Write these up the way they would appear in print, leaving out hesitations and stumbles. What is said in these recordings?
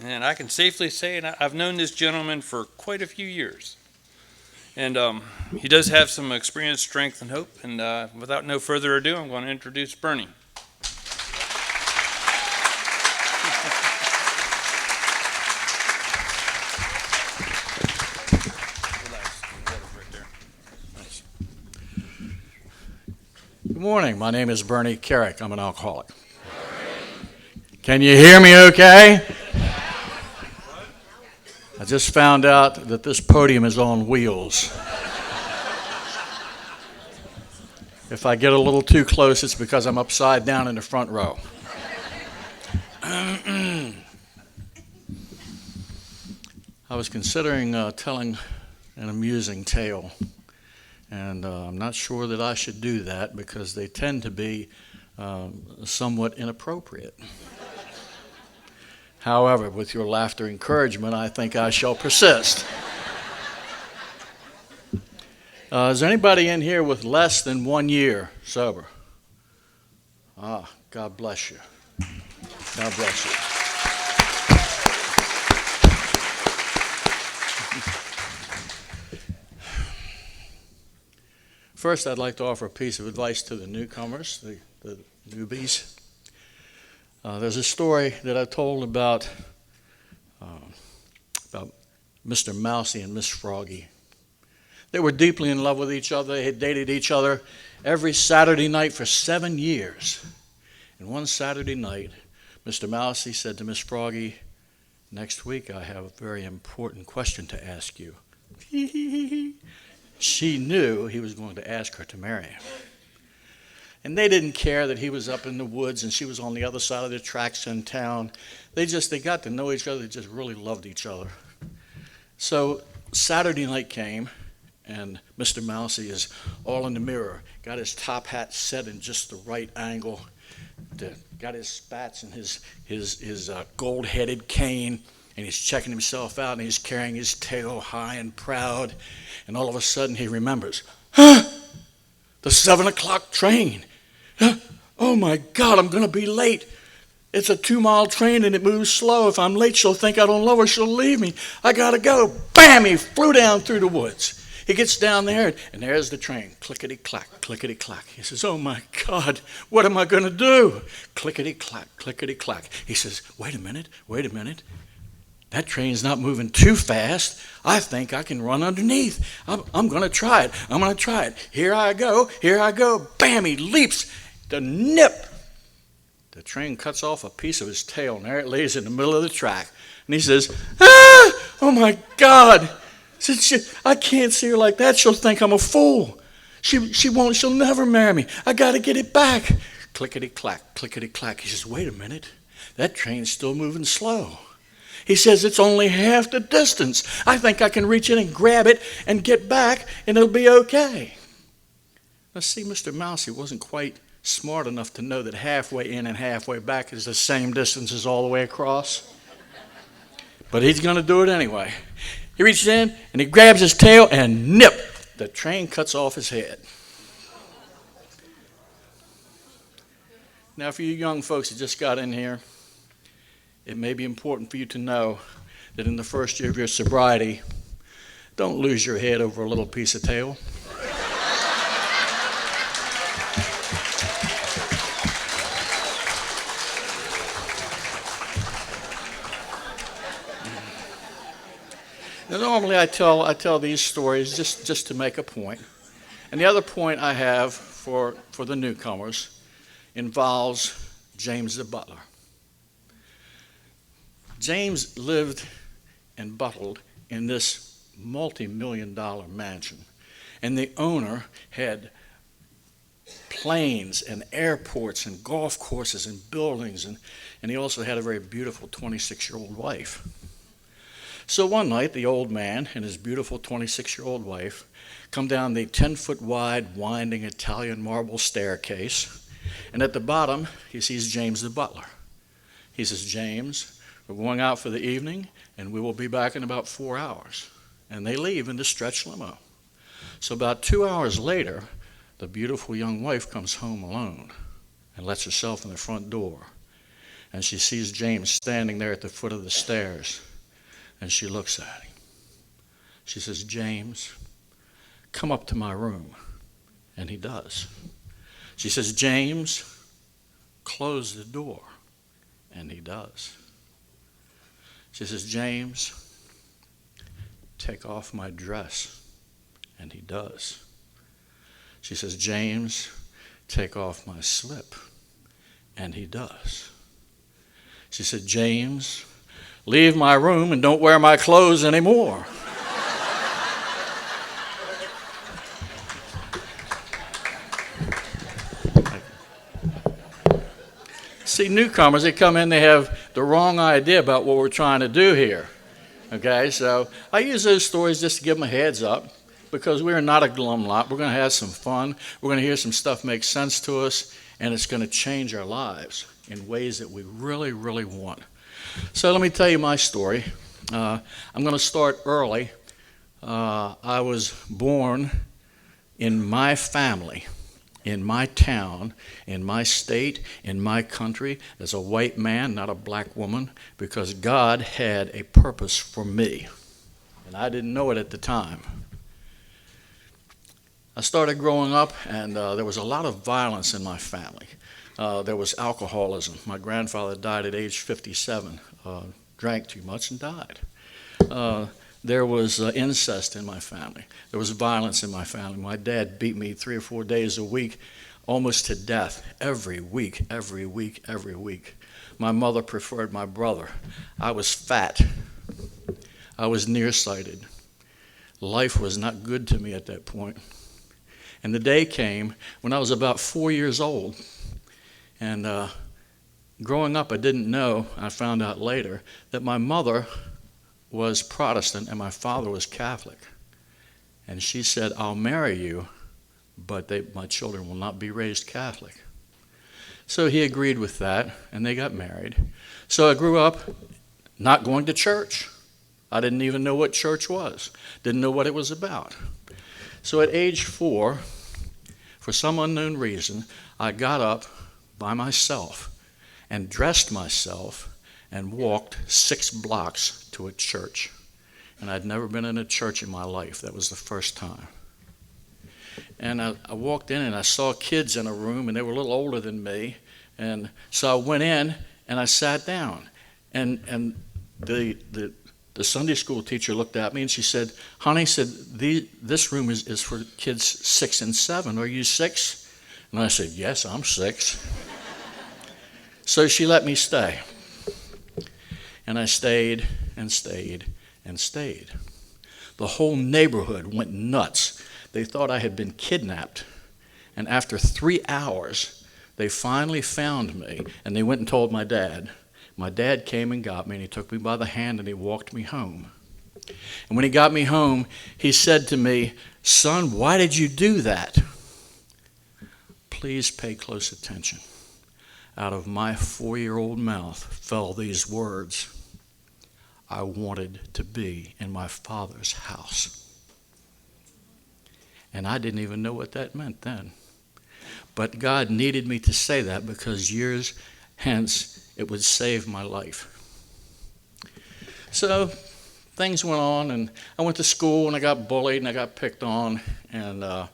And I can safely say, and I've known this gentleman for quite a few years. And he does have some experience, strength, and hope. And without no further ado, I'm going to introduce Bernie. Good morning. My name is Bernie Carrick. I'm an alcoholic. Can you hear me okay? I just found out that this podium is on wheels. If I get a little too close, it's because I'm upside down in the front row. I was considering telling an amusing tale, and I'm not sure that I should do that because they tend to be somewhat inappropriate. However, with your laughter encouragement, I think I shall persist. Is anybody in here with less than 1 year sober? God bless you. God bless you. First, I'd like to offer a piece of advice to the newcomers, the newbies. There's a story that I told about Mr. Mousy and Miss Froggy. They were deeply in love with each other. They had dated each other every Saturday night for 7 years. And one Saturday night, Mr. Mousy said to Miss Froggy, "Next week I have a very important question to ask you." She knew he was going to ask her to marry him. And they didn't care that he was up in the woods and she was on the other side of the tracks in town. They got to know each other. They just really loved each other. So Saturday night came, and Mr. Mousy is all in the mirror, got his top hat set in just the right angle, got his spats and his gold-headed cane, and he's checking himself out, and he's carrying his tail high and proud. And all of a sudden he remembers, the 7 o'clock train. Oh my God, I'm going to be late. It's a 2-mile train and it moves slow. If I'm late, she'll think I don't love her. She'll leave me. I got to go. Bam! He flew down through the woods. He gets down there and there's the train. Clickety-clack, clickety-clack. He says, oh my God, what am I going to do? Clickety-clack, clickety-clack. He says, wait a minute. That train's not moving too fast. I think I can run underneath. I'm going to try it. Here I go. Bam, he leaps. The nip. The train cuts off a piece of his tail, and there it lays in the middle of the track. And he says, oh my God. I can't see her like that. She'll think I'm a fool. She'll never marry me. I got to get it back. Clickety-clack, clickety-clack. He says, wait a minute. That train's still moving slow. He says, it's only half the distance. I think I can reach in and grab it and get back, and it'll be okay. Now, see, Mr. Mousy wasn't quite smart enough to know that halfway in and halfway back is the same distance as all the way across. But he's going to do it anyway. He reaches in, and he grabs his tail, and nip, the train cuts off his head. Now, for you young folks that just got in here, it may be important for you to know that in the first year of your sobriety, don't lose your head over a little piece of tail. Now, normally I tell these stories just to make a point. And the other point I have for the newcomers involves James the butler. James lived and buttled in this multi-million-dollar mansion. And the owner had planes and airports and golf courses and buildings. And he also had a very beautiful 26-year-old wife. So one night, the old man and his beautiful 26-year-old wife come down the 10-foot wide, winding Italian marble staircase. And at the bottom, he sees James the butler. He says, James, we're going out for the evening, and we will be back in about 4 hours. And they leave in the stretch limo. So about 2 hours later, the beautiful young wife comes home alone and lets herself in the front door. and she sees James standing there at the foot of the stairs, and she looks at him. She says, "James, come up to my room." And he does. She says, "James, close the door." And he does. She says, "James, take off my dress." And he does. She says, "James, take off my slip." And he does. She said, "James, leave my room and don't wear my clothes anymore." See, newcomers, they come in, they have the wrong idea about what we're trying to do here. Okay, so I use those stories just to give them a heads up, because we're not a glum lot. We're going to have some fun. We're going to hear some stuff make sense to us, and it's going to change our lives in ways that we really, really want. So let me tell you my story. I'm going to start early. I was born in my family, in my town, in my state, in my country, as a white man, not a black woman, because God had a purpose for me, and I didn't know it at the time. I started growing up, and there was a lot of violence in my family. There was alcoholism. My grandfather died at age 57, drank too much and died. There was incest in my family. There was violence in my family. My dad beat me 3 or 4 days a week, almost to death, every week, every week, every week. My mother preferred my brother. I was fat. I was nearsighted. Life was not good to me at that point. And the day came when I was about 4 years old. And growing up, I didn't know, I found out later, that my mother was Protestant and my father was Catholic. And she said, "I'll marry you, but my children will not be raised Catholic." So he agreed with that, and they got married. So I grew up not going to church. I didn't even know what church was, didn't know what it was about. So at age 4, for some unknown reason, I got up by myself and dressed myself and walked 6 blocks to a church. And I'd never been in a church in my life. That was the first time. And I walked in and I saw kids in a room, and they were a little older than me. And so I went in and I sat down. And the Sunday school teacher looked at me and she said, "Honey," said, "this room is for kids 6 and 7. Are you 6? And I said, "Yes, I'm 6. So she let me stay. And I stayed and stayed and stayed. The whole neighborhood went nuts. They thought I had been kidnapped. And after 3 hours, they finally found me, and they went and told my dad. My dad came and got me, and he took me by the hand, and he walked me home. And when he got me home, he said to me, "Son, why did you do that?" Please pay close attention. Out of my 4-year-old mouth fell these words: "I wanted to be in my Father's house." And I didn't even know what that meant then. But God needed me to say that because years hence it would save my life. So things went on, and I went to school, and I got bullied, and I got picked on, and I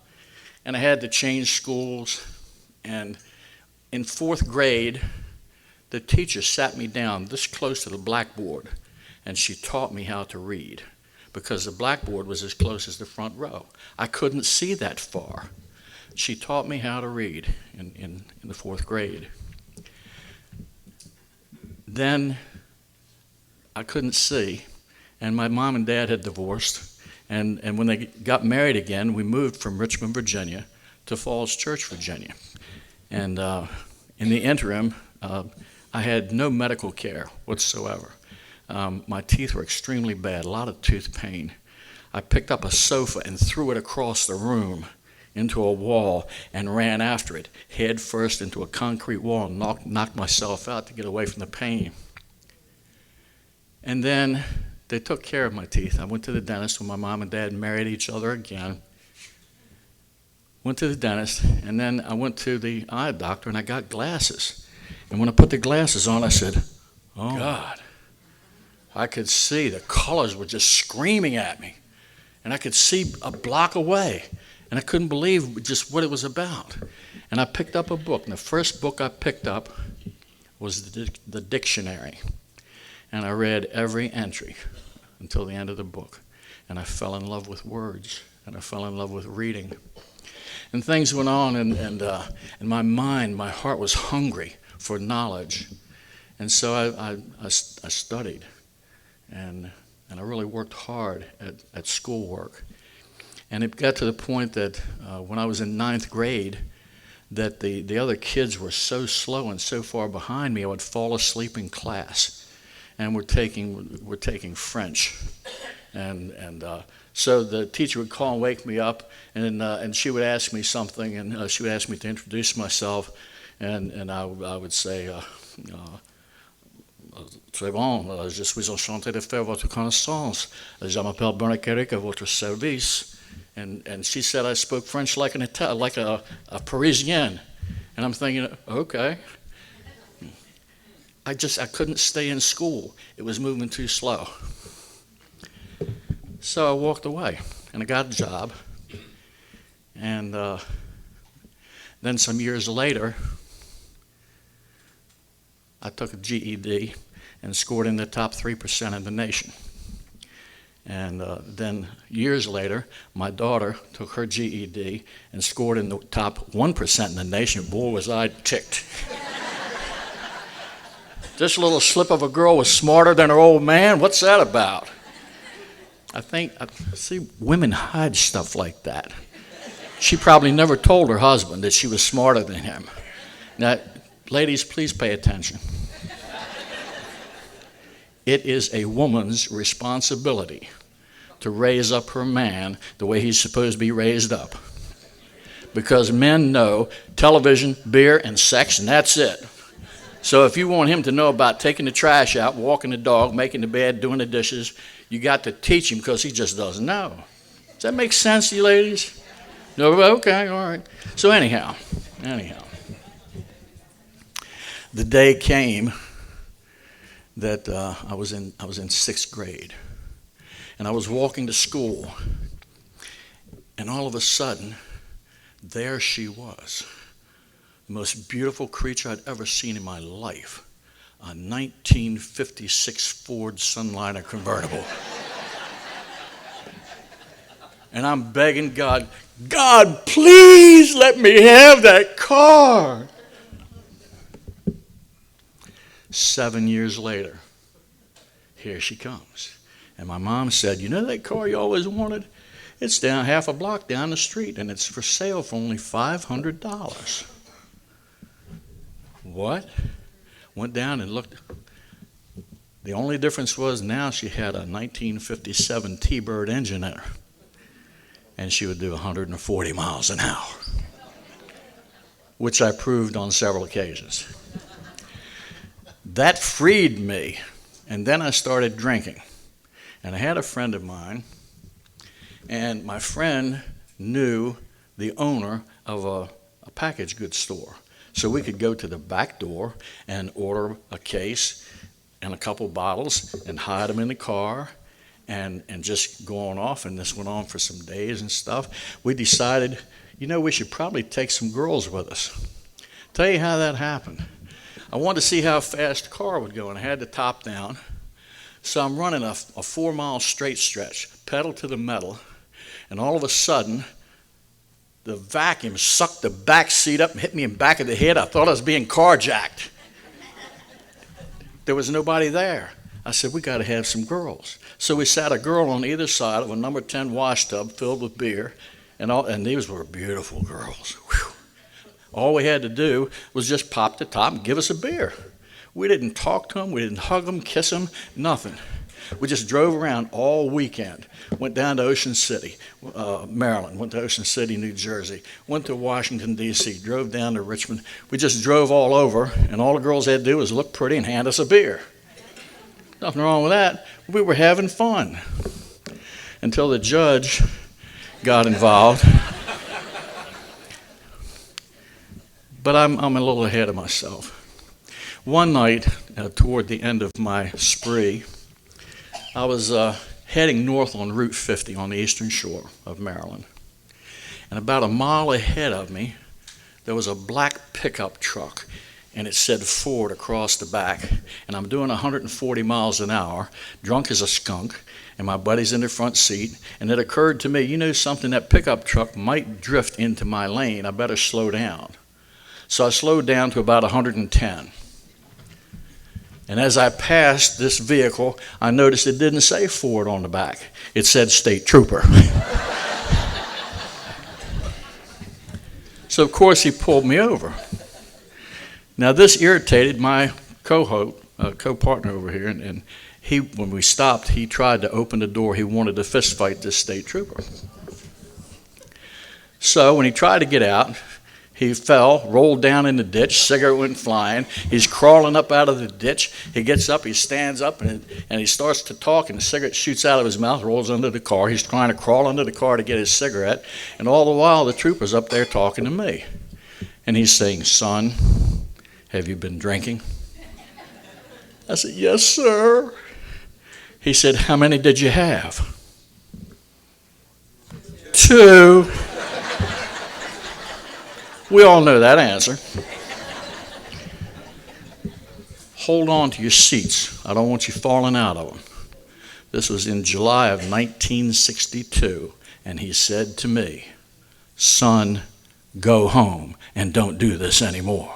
had to change schools. And in 4th grade, the teacher sat me down this close to the blackboard, and she taught me how to read, because the blackboard was as close as the front row. I couldn't see that far. She taught me how to read in the 4th grade. Then I couldn't see, and my mom and dad had divorced, and when they got married again, we moved from Richmond, Virginia to Falls Church, Virginia. And in the interim, I had no medical care whatsoever. My teeth were extremely bad, a lot of tooth pain. I picked up a sofa and threw it across the room into a wall and ran after it, head first into a concrete wall, and knocked myself out to get away from the pain. And then they took care of my teeth. I went to the dentist when my mom and dad married each other again. Went to the dentist, and then I went to the eye doctor, and I got glasses. And when I put the glasses on, I said, oh, God. I could see the colors were just screaming at me. And I could see a block away. And I couldn't believe just what it was about. And I picked up a book. And the first book I picked up was the dictionary. And I read every entry until the end of the book. And I fell in love with words. And I fell in love with reading. And things went on, and my mind, my heart was hungry for knowledge. And so I studied. And I really worked hard at schoolwork. And it got to the point that when I was in 9th grade, that the other kids were so slow and so far behind me, I would fall asleep in class. And we're taking French. And so the teacher would call and wake me up, and she would ask me something, and she would ask me to introduce myself, and I would say, très bon, je suis enchanté de faire votre connaissance. Je m'appelle Bernard Carrick, à votre service. And she said I spoke French like a Parisian. And I'm thinking, okay. I couldn't stay in school. It was moving too slow. So I walked away, and I got a job. And then some years later, I took a GED and scored in the top 3% in the nation. And then years later, my daughter took her GED and scored in the top 1% in the nation. Boy, was I ticked. This little slip of a girl was smarter than her old man. What's that about? I see women hide stuff like that. She probably never told her husband that she was smarter than him. Now, ladies, please pay attention. It is a woman's responsibility to raise up her man the way he's supposed to be raised up. Because men know television, beer, and sex, and that's it. So if you want him to know about taking the trash out, walking the dog, making the bed, doing the dishes, you got to teach him because he just doesn't know. Does that make sense to you ladies? No? Okay, all right. So anyhow, the day came that I was in 6th grade, and I was walking to school, and all of a sudden, there she was, the most beautiful creature I'd ever seen in my life, a 1956 Ford Sunliner convertible. And I'm begging God, please let me have that car. 7 years later, here she comes. And my mom said, you know that car you always wanted? It's down half a block down the street, and it's for sale for only $500. What? Went down and looked. The only difference was now she had a 1957 T-Bird engine in her, and she would do 140 miles an hour, which I proved on several occasions. That freed me, and then I started drinking. And I had a friend of mine, and my friend knew the owner of a package goods store. So we could go to the back door and order a case and a couple bottles and hide them in the car and just go on off. And this went on for some days and stuff. We decided, we should probably take some girls with us. Tell you how that happened. I wanted to see how fast the car would go, and I had the top down. So I'm running a 4-mile straight stretch, pedal to the metal, and all of a sudden, the vacuum sucked the back seat up and hit me in the back of the head. I thought I was being carjacked. There was nobody there. I said, we got to have some girls. So we sat a girl on either side of a number 10 wash tub filled with beer, and these were beautiful girls. Whew. All we had to do was just pop the top and give us a beer. We didn't talk to them. We didn't hug them, kiss them, nothing. We just drove around all weekend. Went down to Ocean City, Maryland. Went to Ocean City, New Jersey. Went to Washington, D.C. Drove down to Richmond. We just drove all over, and all the girls had to do was look pretty and hand us a beer. Nothing wrong with that. We were having fun until the judge got involved. But I'm a little ahead of myself. One night, toward the end of my spree, I was heading north on Route 50 on the eastern shore of Maryland. And about a mile ahead of me, there was a black pickup truck, and it said Ford across the back. And I'm doing 140 miles an hour, drunk as a skunk, and my buddy's in the front seat. And it occurred to me, you know something, that pickup truck might drift into my lane. I better slow down. So I slowed down to about 110. And as I passed this vehicle, I noticed it didn't say Ford on the back. It said State Trooper. So, of course, he pulled me over. Now, this irritated my co-partner over here, and he, when we stopped, he tried to open the door. He wanted to fist fight this State Trooper. So when he tried to get out, he fell, rolled down in the ditch, cigarette went flying. He's crawling up out of the ditch. He gets up, he stands up, and he starts to talk, and the cigarette shoots out of his mouth, rolls under the car. He's trying to crawl under the car to get his cigarette, and all the while the trooper's up there talking to me. And he's saying, "Son, have you been drinking?" I said, "Yes, sir." He said, "How many did you have?" "2." We all know that answer. Hold on to your seats. I don't want you falling out of them. This was in July of 1962, and he said to me, "Son, go home and don't do this anymore."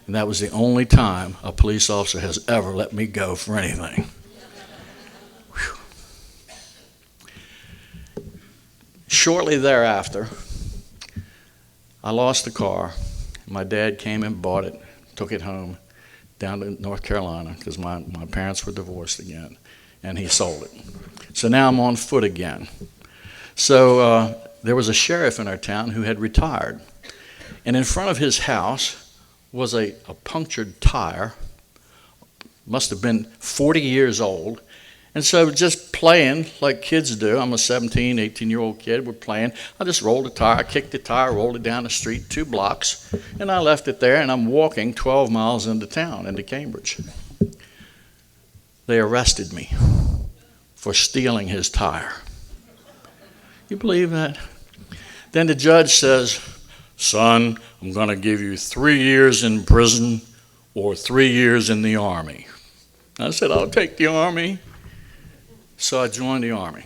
And that was the only time a police officer has ever let me go for anything. Whew. Shortly thereafter, I lost the car. My dad came and bought it, took it home down to North Carolina because my parents were divorced again, and he sold it. So now I'm on foot again. So there was a sheriff in our town who had retired, and in front of his house was a punctured tire, must have been 40 years old. And so just playing like kids do, I'm a 17, 18-year-old kid, we're playing. I just rolled the tire, kicked the tire, rolled it down the street 2 blocks, and I left it there, and I'm walking 12 miles into town, into Cambridge. They arrested me for stealing his tire. You believe that? Then the judge says, "Son, I'm going to give you 3 years in prison or 3 years in the Army." I said, "I'll take the Army." So I joined the Army.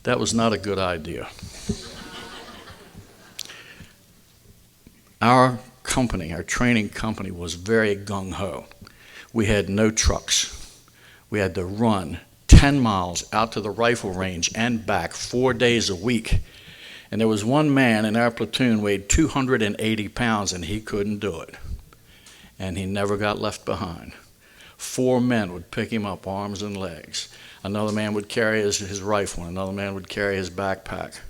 That was not a good idea. Our company, our training company, was very gung-ho. We had no trucks. We had to run 10 miles out to the rifle range and back 4 days a week. And there was one man in our platoon weighed 280 pounds, and he couldn't do it. And he never got left behind. 4 men would pick him up, arms and legs. Another man would carry his rifle, and another man would carry his backpack.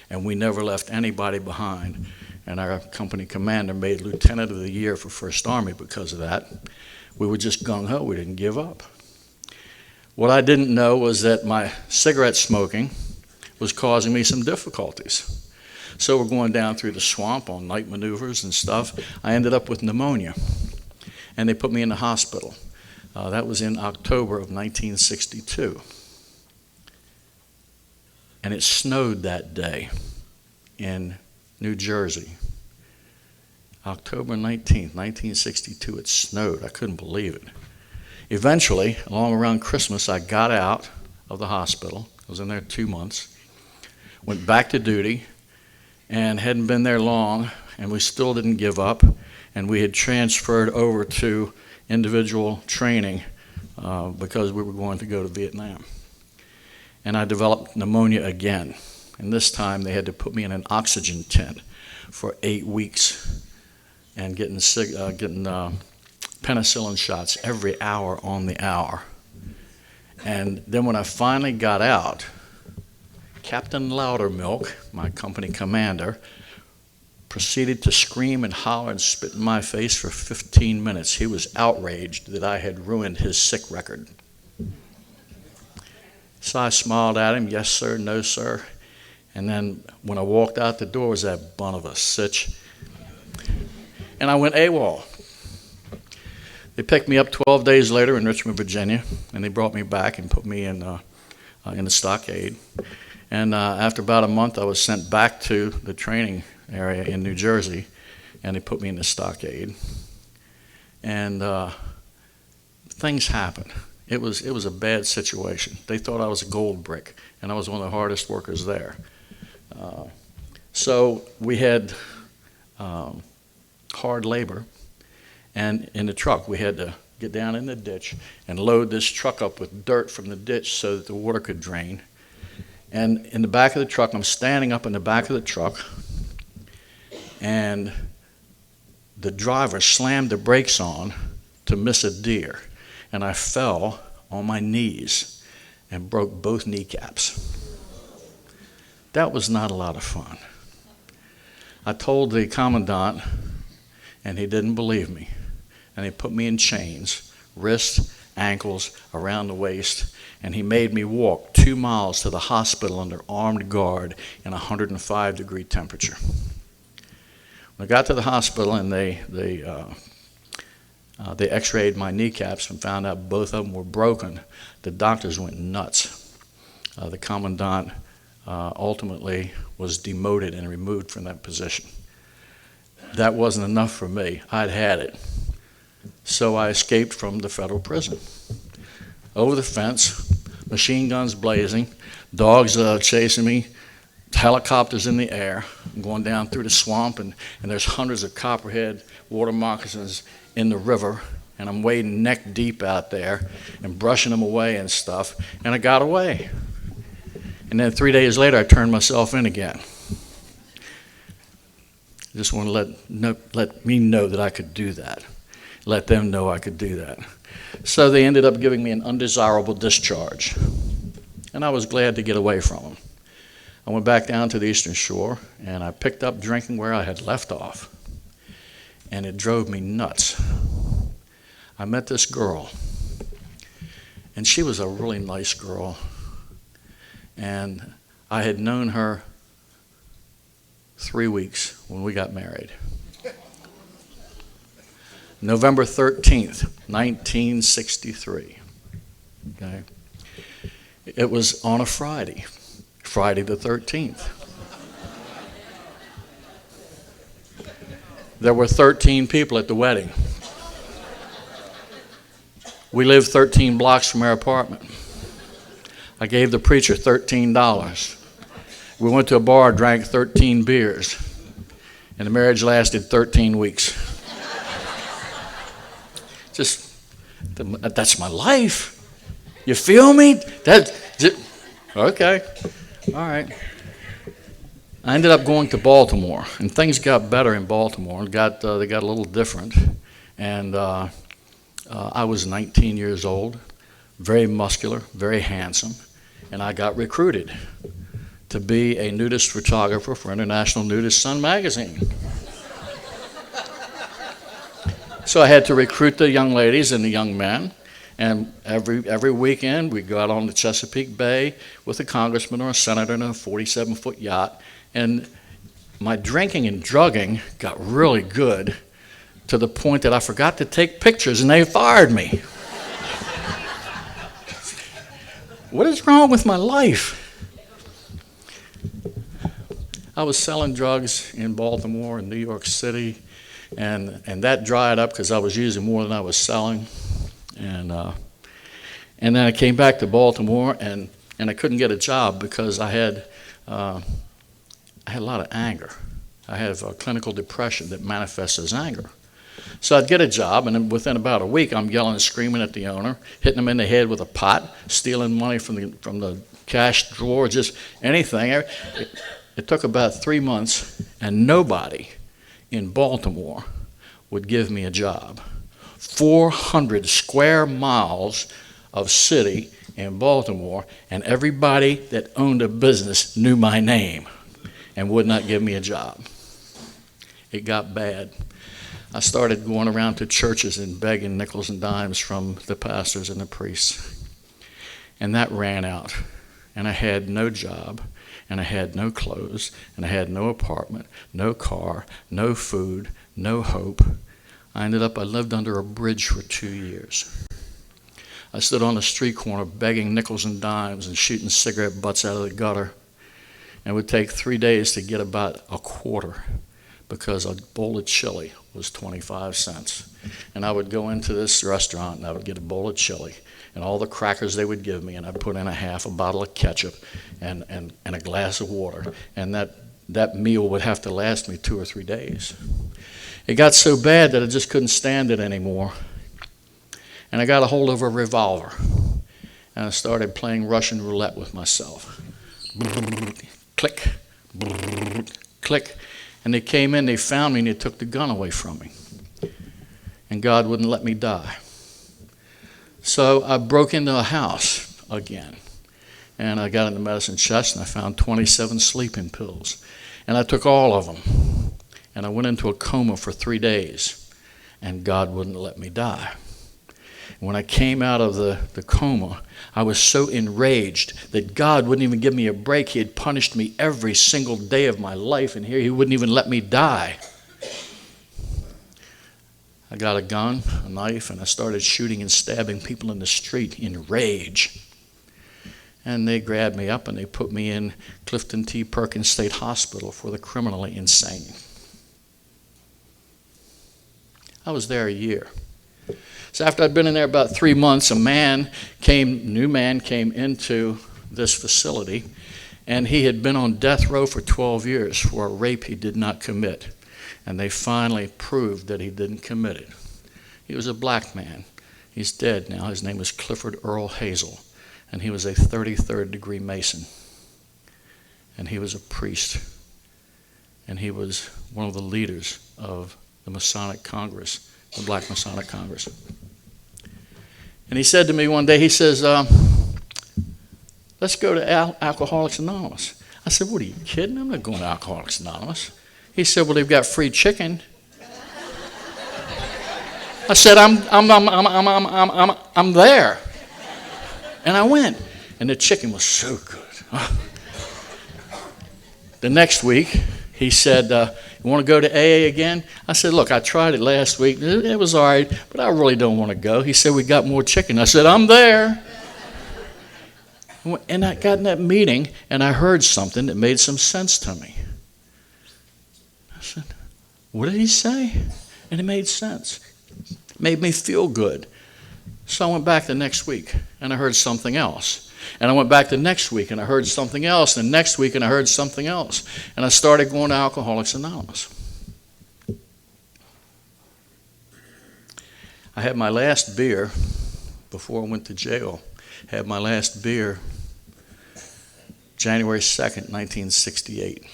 And we never left anybody behind. And our company commander made Lieutenant of the Year for 1st Army because of that. We were just gung-ho. We didn't give up. What I didn't know was that my cigarette smoking was causing me some difficulties. So we're going down through the swamp on night maneuvers and stuff. I ended up with pneumonia, and they put me in the hospital. That was in October of 1962. And it snowed that day in New Jersey. October 19th, 1962, it snowed. I couldn't believe it. Eventually, along around Christmas, I got out of the hospital. I was in there 2 months. Went back to duty and hadn't been there long, and we still didn't give up. And we had transferred over to individual training because we were going to go to Vietnam. And I developed pneumonia again. And this time they had to put me in an oxygen tent for 8 weeks and getting penicillin shots every hour on the hour. And then when I finally got out, Captain Loudermilk, my company commander, proceeded to scream and holler and spit in my face for 15 minutes. He was outraged that I had ruined his sick record. So I smiled at him, "Yes, sir, no, sir." And then when I walked out the door was that bun of a sitch. And I went AWOL. They picked me up 12 days later in Richmond, Virginia, and they brought me back and put me in the stockade. And after about a month, I was sent back to the training area in New Jersey, and they put me in the stockade. And things happened. It was a bad situation. They thought I was a gold brick, and I was one of the hardest workers there. So we had hard labor, and in the truck we had to get down in the ditch and load this truck up with dirt from the ditch so that the water could drain. And in the back of the truck, I'm standing up in the back of the truck, and the driver slammed the brakes on to miss a deer, and I fell on my knees and broke both kneecaps. That was not a lot of fun. I told the commandant, and he didn't believe me, and he put me in chains, wrists, ankles, around the waist, and he made me walk 2 miles to the hospital under armed guard in 105-degree temperature. When I got to the hospital and they x-rayed my kneecaps and found out both of them were broken, the doctors went nuts. The commandant ultimately was demoted and removed from that position. That wasn't enough for me. I'd had it. So I escaped from the federal prison. Over the fence, machine guns blazing, dogs chasing me, helicopters in the air. I'm going down through the swamp, and there's hundreds of copperhead water moccasins in the river, and I'm wading neck deep out there and brushing them away and stuff, and I got away. And then 3 days later, I turned myself in again. I just want to let me know that I could do that. Let them know I could do that. So they ended up giving me an undesirable discharge, and I was glad to get away from them. I went back down to the Eastern Shore, and I picked up drinking where I had left off, and it drove me nuts. I met this girl, and she was a really nice girl, and I had known her 3 weeks when we got married. November 13th, 1963. Okay. It was on a Friday, Friday the 13th. There were 13 people at the wedding. We lived 13 blocks from our apartment. I gave the preacher $13. We went to a bar, drank 13 beers, and the marriage lasted 13 weeks. That's my life. You feel me? Okay. All right. I ended up going to Baltimore, and things got better in Baltimore. They got a little different, and I was 19 years old, very muscular, very handsome, and I got recruited to be a nudist photographer for International Nudist Sun magazine. So I had to recruit the young ladies and the young men, and every weekend we'd go out on the Chesapeake Bay with a congressman or a senator in a 47-foot yacht, and my drinking and drugging got really good to the point that I forgot to take pictures and they fired me. What is wrong with my life? I was selling drugs in Baltimore and New York City, and that dried up because I was using more than I was selling. And then I came back to Baltimore, and I couldn't get a job because I had a lot of anger. I have a clinical depression that manifests as anger. So I'd get a job, and then within about a week, I'm yelling and screaming at the owner, hitting him in the head with a pot, stealing money from the cash drawer, just anything. It took about 3 months, and nobody in Baltimore would give me a job. 400 square miles of city in Baltimore, and everybody that owned a business knew my name and would not give me a job. It got bad. I started going around to churches and begging nickels and dimes from the pastors and the priests. And that ran out. And I had no job, and I had no clothes, and I had no apartment, no car, no food, no hope. I lived under a bridge for 2 years. I stood on the street corner begging nickels and dimes and shooting cigarette butts out of the gutter. And it would take 3 days to get about a quarter because a bowl of chili was 25 cents. And I would go into this restaurant and I would get a bowl of chili and all the crackers they would give me, and I'd put in a half a bottle of ketchup and a glass of water. And that meal would have to last me 2 or 3 days. It got so bad that I just couldn't stand it anymore. And I got a hold of a revolver and I started playing Russian roulette with myself. Click, click. And they came in, they found me, and they took the gun away from me. And God wouldn't let me die. So I broke into a house again. And I got in the medicine chest and I found 27 sleeping pills. And I took all of them. And I went into a coma for 3 days. And God wouldn't let me die. When I came out of the coma, I was so enraged that God wouldn't even give me a break. He had punished me every single day of my life, and here He wouldn't even let me die. I got a gun, a knife, and I started shooting and stabbing people in the street in rage. And they grabbed me up and they put me in Clifton T. Perkins State Hospital for the criminally insane. I was there a year. So after I'd been in there about 3 months, a new man came into this facility, and he had been on death row for 12 years for a rape he did not commit. And they finally proved that he didn't commit it. He was a black man. He's dead now. His name was Clifford Earl Hazel, and he was a 33rd degree Mason. And he was a priest, and he was one of the leaders of the Masonic Congress, the Black Masonic Congress. And he said to me one day, he says, let's go to Alcoholics Anonymous. I said, what, are you kidding? I'm not going to Alcoholics Anonymous. He said, well, they've got free chicken. I said, I'm there. And I went, and the chicken was so good. The next week, he said, you want to go to AA again? I said, look, I tried it last week. It was all right, but I really don't want to go. He said, we got more chicken. I said, I'm there. And I got in that meeting, and I heard something that made some sense to me. I said, what did he say? And it made sense. It made me feel good. So I went back the next week, and I heard something else. And I went back the next week, and I heard something else. And next week, and I heard something else. And I started going to Alcoholics Anonymous. I had my last beer before I went to jail. Had my last beer January 2nd, 1968.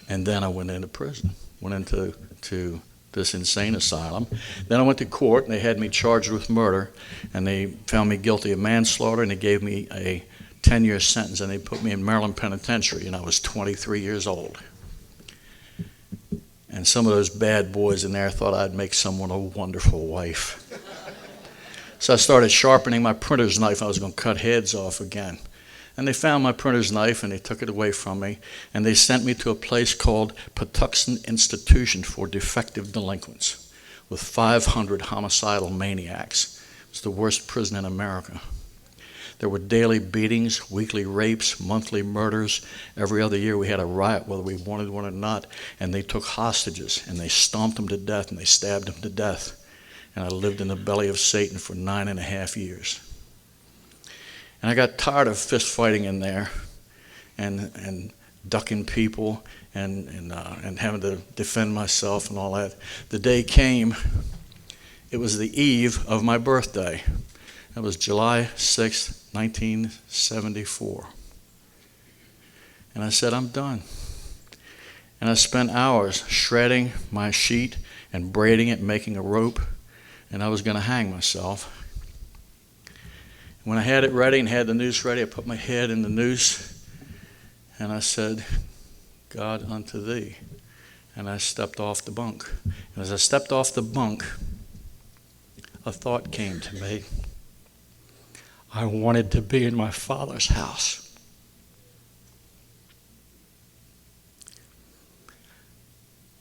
And then I went into prison. Went into this insane asylum. Then I went to court, and they had me charged with murder, and they found me guilty of manslaughter, and they gave me a 10-year sentence, and they put me in Maryland Penitentiary, and I was 23 years old. And some of those bad boys in there thought I'd make someone a wonderful wife. So I started sharpening my printer's knife. I was going to cut heads off again. And they found my printer's knife, and they took it away from me, and they sent me to a place called Patuxent Institution for Defective Delinquents with 500 homicidal maniacs. It was the worst prison in America. There were daily beatings, weekly rapes, monthly murders. Every other year we had a riot, whether we wanted one or not, and they took hostages, and they stomped them to death, and they stabbed them to death. And I lived in the belly of Satan for 9.5 years. And I got tired of fist fighting in there and ducking people and having to defend myself and all that. The day came, it was the eve of my birthday. It was July 6th, 1974. And I said, I'm done. And I spent hours shredding my sheet and braiding it, making a rope, and I was going to hang myself. When I had it ready and had the noose ready, I put my head in the noose and I said, God, unto thee. And I stepped off the bunk. And as I stepped off the bunk, a thought came to me. I wanted to be in my Father's house.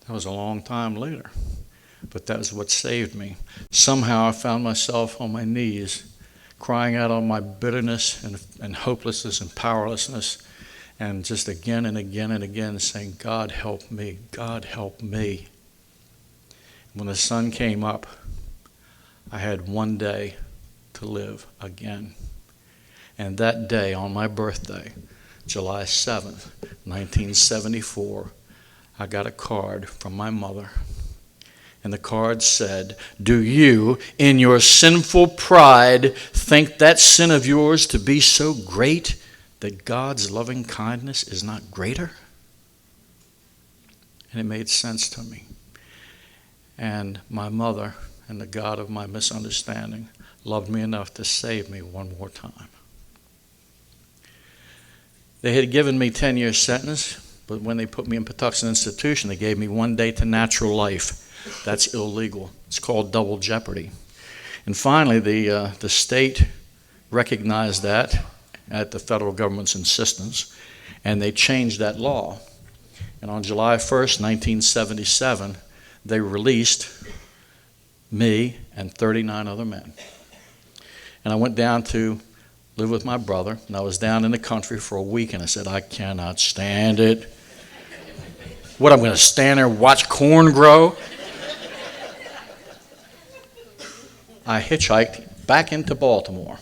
That was a long time later, but that was what saved me. Somehow I found myself on my knees, crying out on my bitterness and hopelessness and powerlessness, and just again and again and again saying, God help me, God help me. When the sun came up, I had one day to live again. And that day, on my birthday, July 7th, 1974, I got a card from my mother. And the card said, do you, in your sinful pride, think that sin of yours to be so great that God's loving kindness is not greater? And it made sense to me. And my mother and the God of my misunderstanding loved me enough to save me one more time. They had given me a 10-year sentence, but when they put me in Patuxent Institution, they gave me 1 day to natural life. That's illegal. It's called double jeopardy. And finally, the state recognized that at the federal government's insistence, and they changed that law. And on July 1st, 1977, they released me and 39 other men. And I went down to live with my brother, and I was down in the country for a week, and I said, I cannot stand it. What, I'm going to stand there and watch corn grow? I hitchhiked back into Baltimore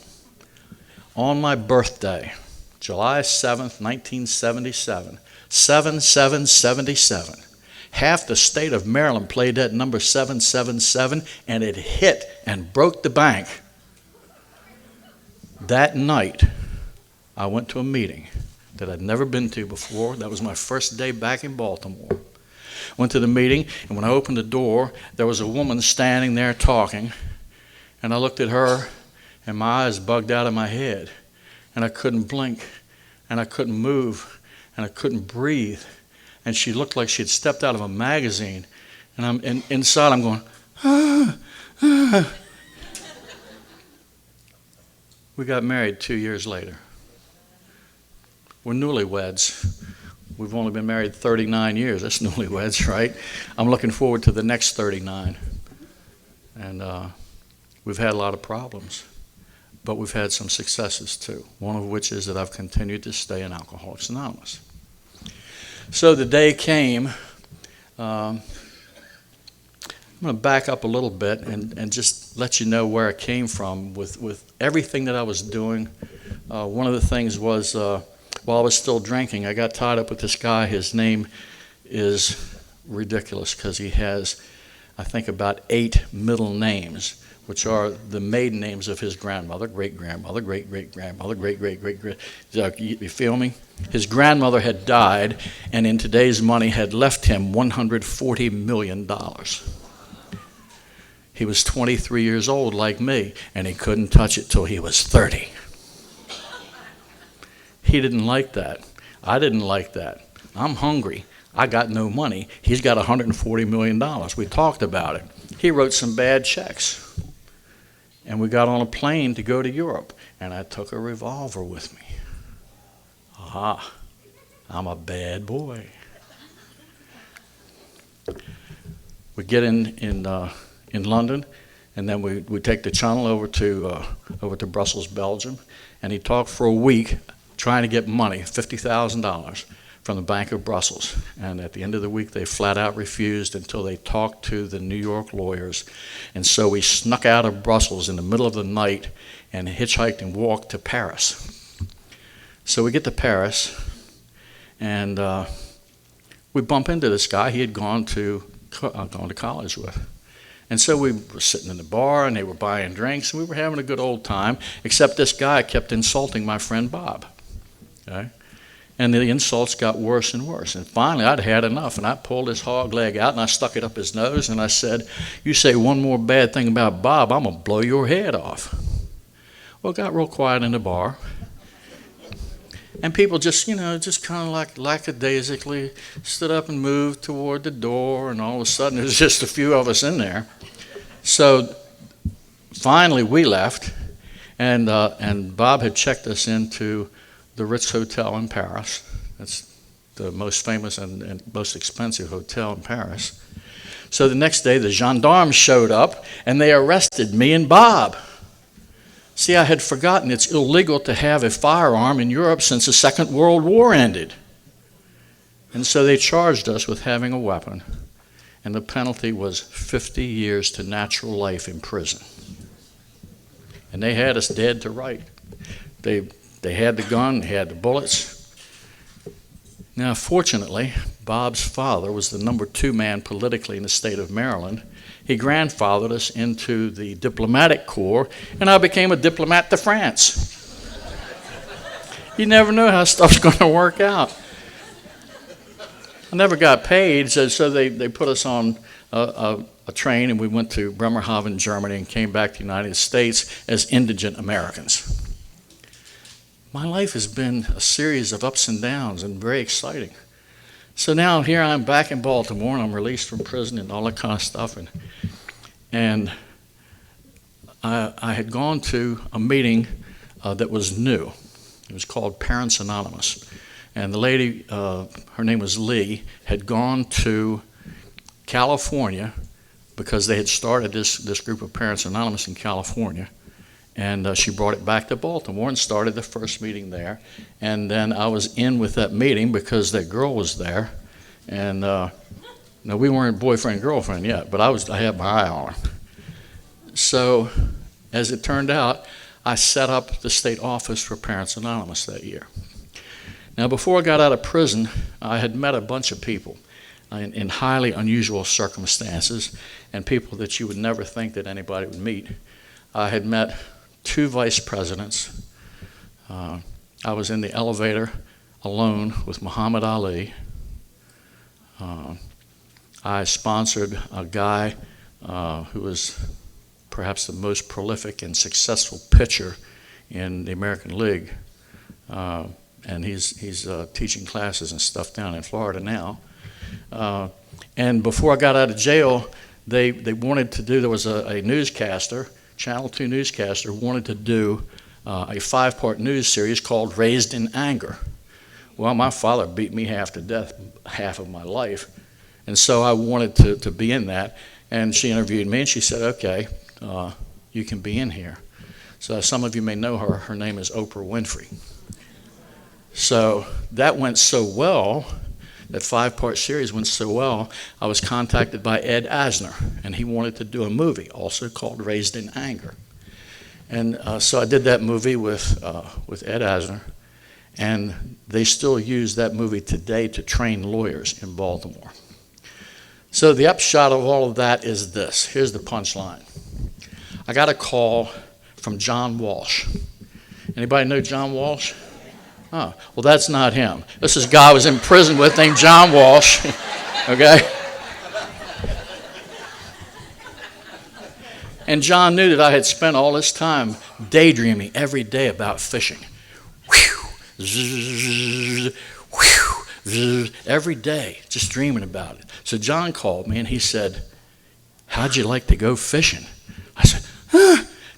on my birthday, July 7th, 1977, 7777. Half the state of Maryland played that number 777, and it hit and broke the bank. That night, I went to a meeting that I'd never been to before. That was my first day back in Baltimore. Went to the meeting, and when I opened the door, there was a woman standing there talking, and I looked at her, and my eyes bugged out of my head, and I couldn't blink, and I couldn't move, and I couldn't breathe. And she looked like she had stepped out of a magazine. And inside I'm going, ah, ah. We got married 2 years later. We're newlyweds. We've only been married 39 years. That's newlyweds, right? I'm looking forward to the next 39. And we've had a lot of problems. But we've had some successes too. One of which is that I've continued to stay in Alcoholics Anonymous. So the day came, I'm going to back up a little bit and just let you know where I came from with everything that I was doing. One of the things was while I was still drinking, I got tied up with this guy. His name is ridiculous because he has, I think, about 8 middle names, which are the maiden names of his grandmother, great-grandmother, great-great-grandmother, great-great-great-great. You feel me? His grandmother had died, and in today's money had left him $140 million. He was 23 years old like me, and he couldn't touch it till he was 30. He didn't like that. I didn't like that. I'm hungry. I got no money. He's got $140 million. We talked about it. He wrote some bad checks. And we got on a plane to go to Europe, and I took a revolver with me. Aha, I'm a bad boy. We get in London, and then we take the channel over to Brussels, Belgium, and he talked for a week trying to get money, $50,000, from the Bank of Brussels. And at the end of the week, they flat out refused until they talked to the New York lawyers. And so we snuck out of Brussels in the middle of the night and hitchhiked and walked to Paris. So we get to Paris, and we bump into this guy he had gone to college with. And so we were sitting in the bar, and they were buying drinks, and we were having a good old time, except this guy kept insulting my friend Bob. Okay? And the insults got worse and worse. And finally, I'd had enough, and I pulled his hog leg out, and I stuck it up his nose, and I said, you say one more bad thing about Bob, I'm going to blow your head off. Well, it got real quiet in the bar. And people just, just kind of like lackadaisically stood up and moved toward the door, and all of a sudden, there's just a few of us in there. So finally, we left, and Bob had checked us into the Ritz Hotel in Paris. That's the most famous and most expensive hotel in Paris. So the next day, the gendarmes showed up, and they arrested me and Bob. See, I had forgotten it's illegal to have a firearm in Europe since the Second World War ended. And so they charged us with having a weapon, and the penalty was 50 years to natural life in prison. And they had us dead to right. They had the gun, they had the bullets. Now, fortunately, Bob's father was the number 2 man politically in the state of Maryland. He grandfathered us into the diplomatic corps, and I became a diplomat to France. You never know how stuff's going to work out. I never got paid, so they put us on a train, and we went to Bremerhaven, Germany, and came back to the United States as indigent Americans. My life has been a series of ups and downs and very exciting. So now here I'm back in Baltimore, and I'm released from prison and all that kind of stuff. And I had gone to a meeting that was new. It was called Parents Anonymous. And the lady, her name was Lee, had gone to California because they had started this group of Parents Anonymous in California. And she brought it back to Baltimore and started the first meeting there. And then I was in with that meeting because that girl was there. And no, we weren't boyfriend, girlfriend yet, but I had my eye on her. So as it turned out, I set up the state office for Parents Anonymous that year. Now, before I got out of prison, I had met a bunch of people in highly unusual circumstances and people that you would never think that anybody would meet. I had met 2 vice presidents. I was in the elevator alone with Muhammad Ali. I sponsored a guy who was perhaps the most prolific and successful pitcher in the American League. And he's teaching classes and stuff down in Florida now. And before I got out of jail, they wanted to do, there was a newscaster, Channel 2 newscaster, wanted to do a 5-part news series called Raised in Anger. Well, my father beat me half to death half of my life, and so I wanted to be in that. And she interviewed me, and she said, okay, you can be in here. So some of you may know her. Her name is Oprah Winfrey. So that went so well, that 5-part series went so well, I was contacted by Ed Asner, and he wanted to do a movie also called Raised in Anger. And so I did that movie with Ed Asner, and they still use that movie today to train lawyers in Baltimore. So the upshot of all of that is this. Here's the punchline. I got a call from John Walsh. Anybody know John Walsh? Oh, well, that's not him. This is a guy I was in prison with named John Walsh, okay? And John knew that I had spent all this time daydreaming every day about fishing. Every day, just dreaming about it. So John called me and he said, how'd you like to go fishing? I said,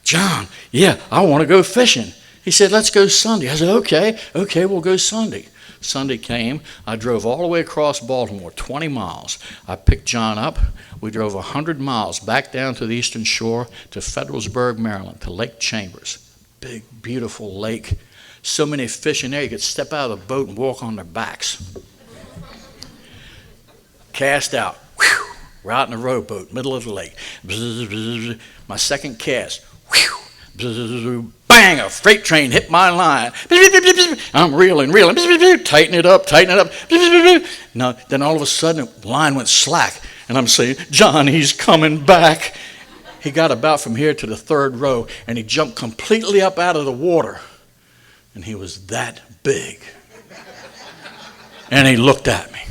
John, yeah, I want to go fishing. He said, let's go Sunday. I said, okay, we'll go Sunday. Sunday came. I drove all the way across Baltimore, 20 miles. I picked John up. We drove 100 miles back down to the eastern shore to Federalsburg, Maryland, to Lake Chambers. Big, beautiful lake. So many fish in there, you could step out of the boat and walk on their backs. Cast out. Whew. We're out in a rowboat, middle of the lake. My second cast. Whew. Bang, a freight train hit my line. I'm reeling. Tighten it up. Now, then all of a sudden, the line went slack. And I'm saying, John, he's coming back. He got about from here to the 3rd row, and he jumped completely up out of the water. And he was that big. And he looked at me.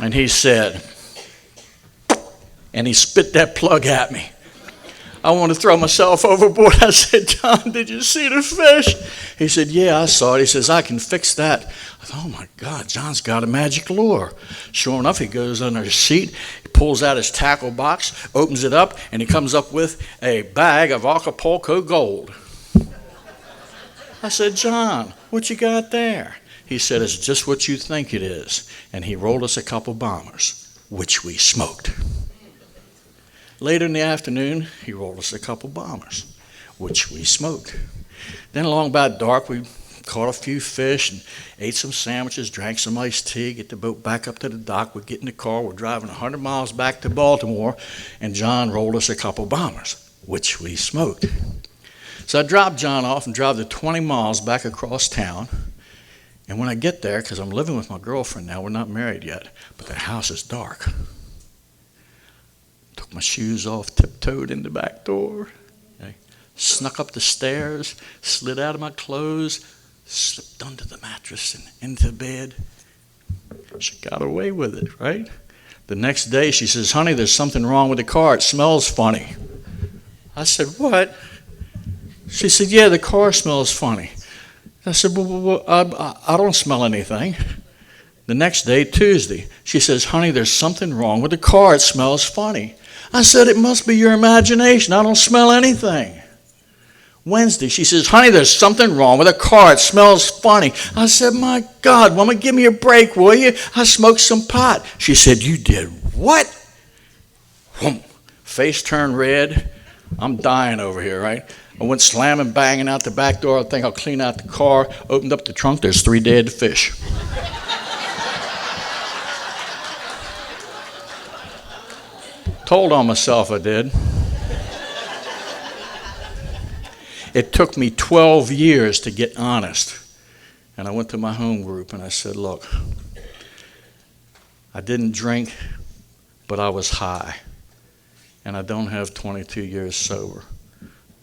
And he said, and he spit that plug at me. I want to throw myself overboard. I said, John, did you see the fish? He said, yeah, I saw it. He says, I can fix that. I thought, oh my God, John's got a magic lure. Sure enough, he goes under his seat, he pulls out his tackle box, opens it up, and he comes up with a bag of Acapulco gold. I said, John, what you got there? He said, it's just what you think it is. And he rolled us a couple bombers, which we smoked. Later in the afternoon, he rolled us a couple bombers, which we smoked. Then along about dark, we caught a few fish and ate some sandwiches, drank some iced tea, get the boat back up to the dock. We get in the car, we're driving 100 miles back to Baltimore, and John rolled us a couple bombers, which we smoked. So I dropped John off and drove the 20 miles back across town. And when I get there, because I'm living with my girlfriend now, we're not married yet, but the house is dark. Took my shoes off, tiptoed in the back door, okay, snuck up the stairs, slid out of my clothes, slipped under the mattress and into bed. She got away with it, right? The next day she says, honey, there's something wrong with the car. It smells funny. I said, what? She said, yeah, the car smells funny. I said, well, I don't smell anything. The next day, Tuesday, she says, honey, there's something wrong with the car. It smells funny. I said, it must be your imagination. I don't smell anything. Wednesday, she says, honey, there's something wrong with the car. It smells funny. I said, my God, woman, give me a break, will you? I smoked some pot. She said, you did what? Face turned red. I'm dying over here, right? I went slamming, banging out the back door. I think I'll clean out the car. Opened up the trunk. There's 3 dead fish. Told on myself I did. It took me 12 years to get honest. And I went to my home group and I said, look, I didn't drink, but I was high. And I don't have 22 years sober.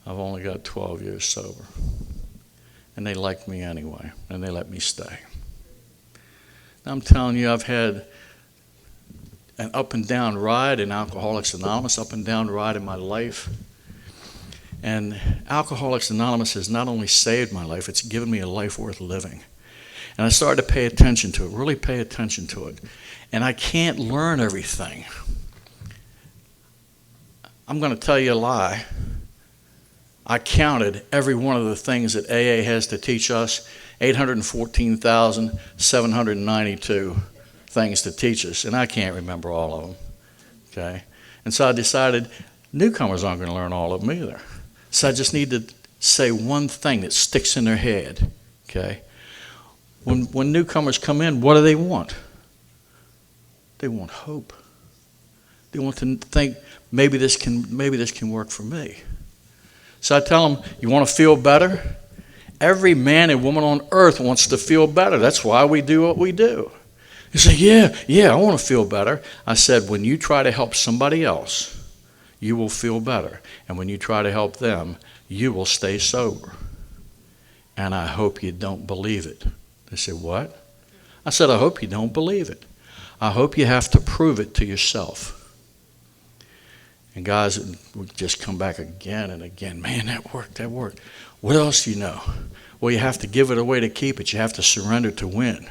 I've only got 12 years sober. And they liked me anyway, and they let me stay. Now, I'm telling you, I've had an up and down ride in Alcoholics Anonymous, up and down ride in my life. And Alcoholics Anonymous has not only saved my life, it's given me a life worth living. And I started to pay attention to it, really pay attention to it. And I can't learn everything. I'm going to tell you a lie. I counted every one of the things that AA has to teach us, 814,792 things to teach us, and I can't remember all of them, okay? And so I decided newcomers aren't going to learn all of them either. So I just need to say one thing that sticks in their head, okay? When newcomers come in, what do they want? They want hope. They want to think, maybe this can work for me. So I tell them, you want to feel better? Every man and woman on earth wants to feel better. That's why we do what we do. You say, yeah, I want to feel better. I said, when you try to help somebody else, you will feel better. And when you try to help them, you will stay sober. And I hope you don't believe it. They said, what? I said, I hope you don't believe it. I hope you have to prove it to yourself. And guys would just come back again and again. Man, that worked. What else do you know? Well, you have to give it away to keep it. You have to surrender to win.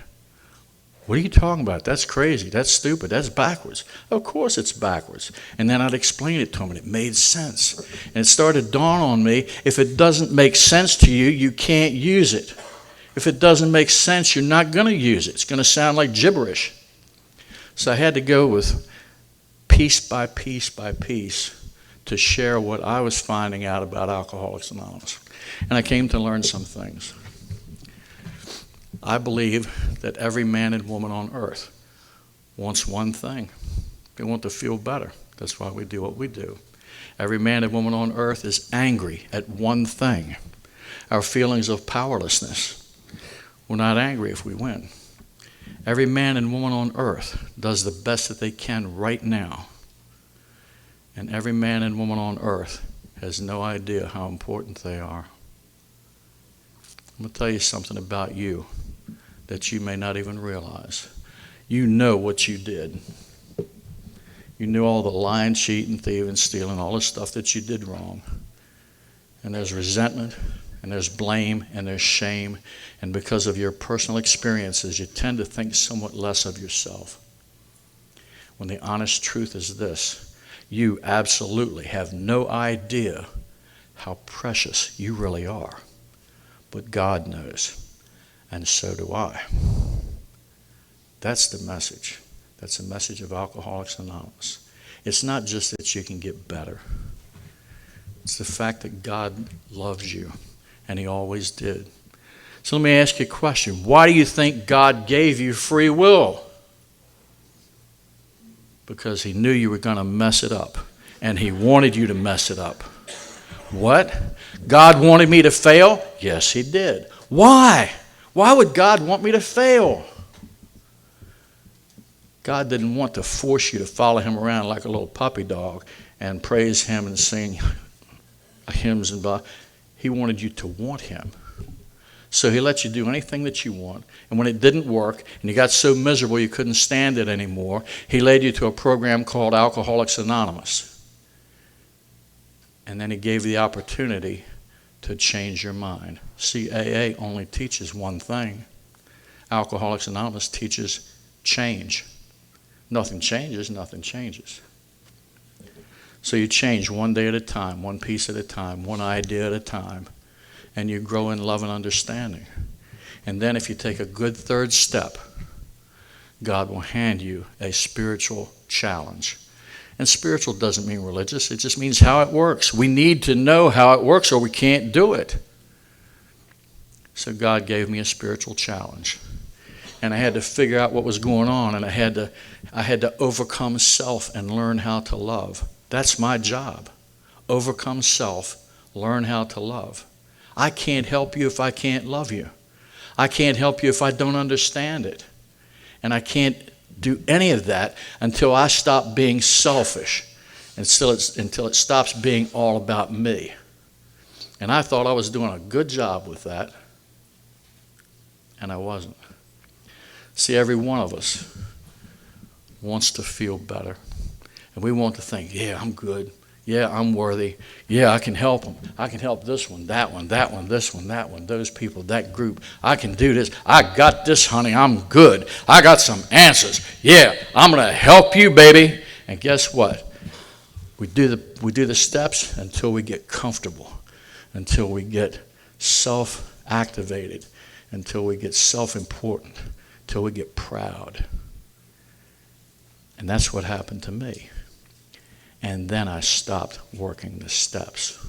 What are you talking about? That's crazy. That's stupid. That's backwards. Of course it's backwards. And then I'd explain it to them, and it made sense. And it started to dawn on me, if it doesn't make sense to you, you can't use it. If it doesn't make sense, you're not going to use it. It's going to sound like gibberish. So I had to go with piece by piece by piece to share what I was finding out about Alcoholics Anonymous. And I came to learn some things. I believe that every man and woman on earth wants one thing. They want to feel better. That's why we do what we do. Every man and woman on earth is angry at one thing, our feelings of powerlessness. We're not angry if we win. Every man and woman on earth does the best that they can right now. And every man and woman on earth has no idea how important they are. I'm going to tell you something about you that you may not even realize. You know what you did. You knew all the lying, cheating, thieving, stealing, all the stuff that you did wrong. And there's resentment, and there's blame, and there's shame. And because of your personal experiences, you tend to think somewhat less of yourself. When the honest truth is this, you absolutely have no idea how precious you really are. But God knows. and so do I. That's the message. That's the message of Alcoholics Anonymous. It's not just that you can get better. It's the fact that God loves you, and he always did. So let me ask you a question. Why do you think God gave you free will? Because he knew you were going to mess it up, and he wanted you to mess it up. What? God wanted me to fail? Yes, he did. Why? Why would God want me to fail? God didn't want to force you to follow him around like a little puppy dog and praise him and sing hymns and blah. He wanted you to want him. So he let you do anything that you want. And when it didn't work and you got so miserable you couldn't stand it anymore, he led you to a program called Alcoholics Anonymous. And then he gave you the opportunity to change your mind. See, AA only teaches one thing. Alcoholics Anonymous teaches change. Nothing changes, nothing changes. So you change one day at a time, one piece at a time, one idea at a time, and you grow in love and understanding. And then if you take a good third step, God will hand you a spiritual challenge. And spiritual doesn't mean religious, it just means how it works. We need to know how it works or we can't do it. So God gave me a spiritual challenge. And I had to figure out what was going on, and I had to overcome self and learn how to love. That's my job. Overcome self, learn how to love. I can't help you if I can't love you. I can't help you if I don't understand it. And I can't do any of that until I stop being selfish, until it stops being all about me. And I thought I was doing a good job with that, and I wasn't. See, every one of us wants to feel better. And we want to think, yeah, I'm good. Yeah, I'm worthy. Yeah, I can help them. I can help this one, that one, that one, this one, that one, those people, that group. I can do this. I got this, honey. I'm good. I got some answers. Yeah, I'm going to help you, baby. And guess what? We do the steps until we get comfortable, until we get self-activated, until we get self-important, until we get proud. And that's what happened to me. And then I stopped working the steps.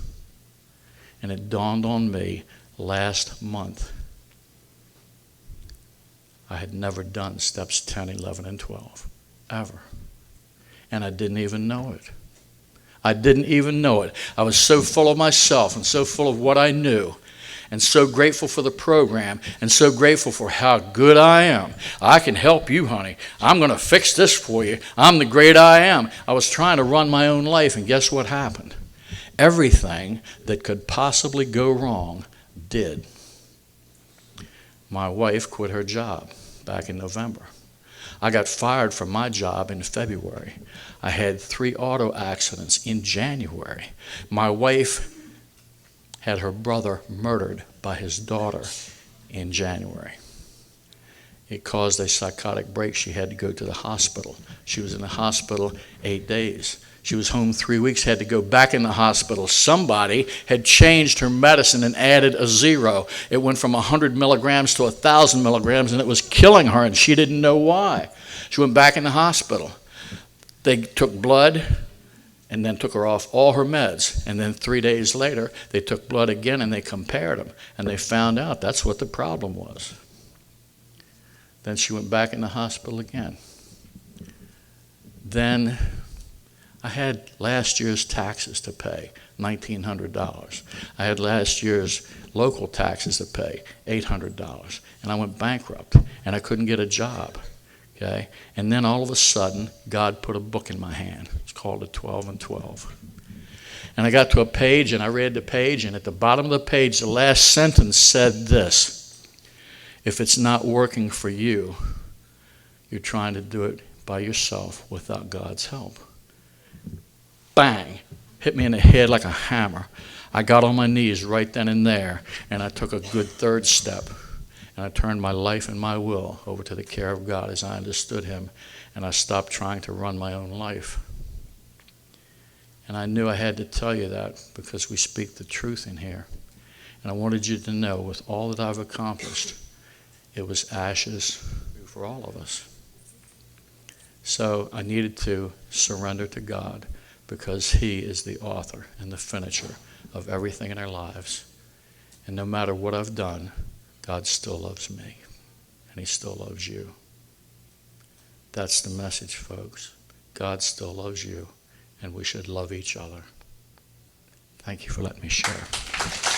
And it dawned on me last month. I had never done steps 10, 11, and 12, ever. And I didn't even know it. I didn't even know it. I was so full of myself and so full of what I knew, and so grateful for the program, and so grateful for how good I am. I can help you, honey. I'm going to fix this for you. I'm the great I am. I was trying to run my own life, and guess what happened? Everything that could possibly go wrong did. My wife quit her job back in November. I got fired from my job in February. I had 3 auto accidents in January. My wife had her brother murdered by his daughter in January. It caused a psychotic break. She had to go to the hospital. She was in the hospital 8 days. She was home 3 weeks, had to go back in the hospital. Somebody had changed her medicine and added a 0. It went from 100 milligrams to 1,000 milligrams, and it was killing her, and she didn't know why. She went back in the hospital. They took blood and then took her off all her meds. And then 3 days later, they took blood again and they compared them. And they found out that's what the problem was. Then she went back in the hospital again. Then I had last year's taxes to pay, $1,900. I had last year's local taxes to pay, $800. And I went bankrupt and I couldn't get a job. Okay? And then all of a sudden, God put a book in my hand. It's called The 12 and 12. And I got to a page, and I read the page, and at the bottom of the page, the last sentence said this: if it's not working for you, you're trying to do it by yourself without God's help. Bang! Hit me in the head like a hammer. I got on my knees right then and there, and I took a good third step. And I turned my life and my will over to the care of God as I understood him. And I stopped trying to run my own life. And I knew I had to tell you that because we speak the truth in here. And I wanted you to know with all that I've accomplished it was ashes for all of us. So I needed to surrender to God because He is the author and the finisher of everything in our lives. And no matter what I've done, God still loves me, and He still loves you. That's the message, folks. God still loves you, and we should love each other. Thank you for letting me share.